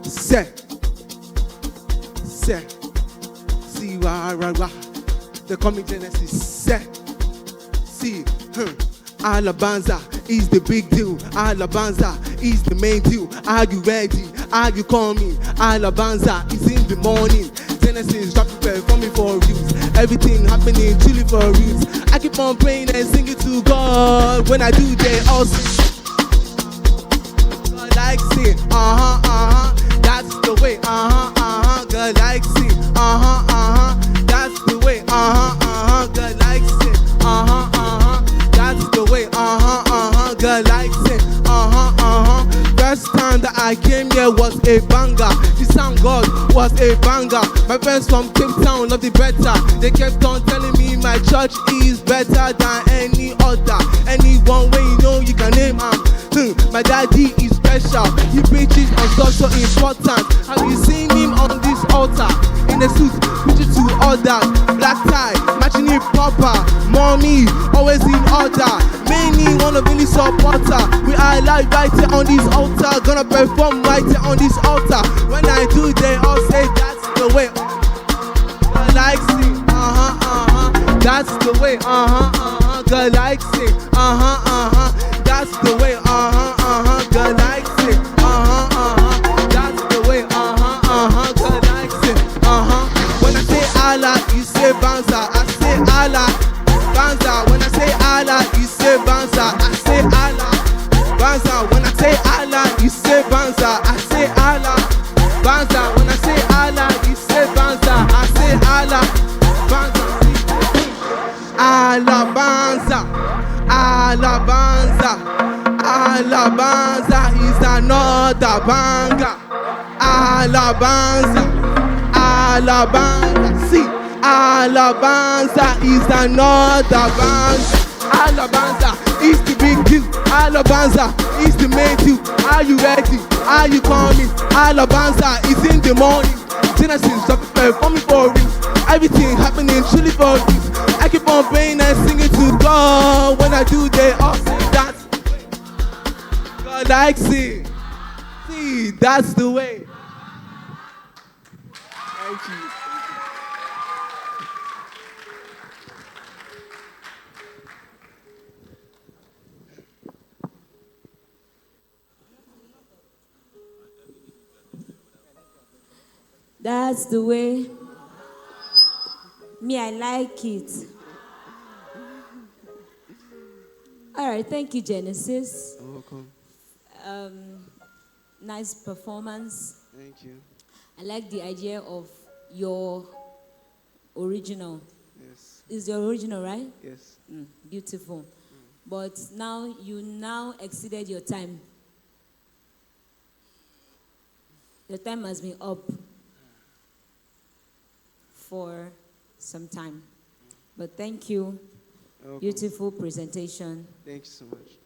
Set. See, rah. They call me Genesys. Set. See, Alabanza is the big deal. Alabanza is the main deal. Are you ready? Are you coming? Alabanza is in the morning. Genesys dropping performing for roots. Everything happening truly for roots. I keep on praying and singing to God. When I do, they all sing. God likes it. That's the way. God likes it. That's the way. God likes it. That's the way. God likes it. First time that I came here was a banger. The sound God was a banger. My friends from Cape Town love the better. They kept on telling me my church is better than any other. Anyone way you know you can name my daddy is special. He preaches on so important. Have you seen him on this altar? In a suit, preaching to others. Black tie, matching it proper. Mommy, always in order. Many wanna really support her. We are live right here on this altar. Gonna perform right here on this altar. When I do, they all say that's the way. God likes it. That's the way. God likes it. That's the way. God likes it. That's the way. God likes it. When I say Allah, you say Banza. I say Allah, Banza. When I say Allah, you say Banza. I say Allah, Banza. When I say Allah, you say Banza. I say Allah, Banza. When I say Allah, you say Banza. I say Allah, Banza. Alabanza, Alabanza, Alabanza is another banger. Alabanza, Alabanza, see, Alabanza is another banger. Alabanza is the big deal. Alabanza is the main deal. Are you ready? Are you coming? Alabanza is in the morning. Genesys dropping performing for real. Everything happening truly for real. I keep on praying and singing to God. When I do, they all say that's the way. God likes it. See, that's the way. Thank you. That's the way. Me, I like it. All right, thank you, Genesys. You're welcome. Nice performance. Thank you. I like the idea of your original. Yes. Is your original, right? Yes. Beautiful. But now you exceeded your time. Your time has been up for some time. But thank you. You're welcome. Beautiful presentation. Thank you so much.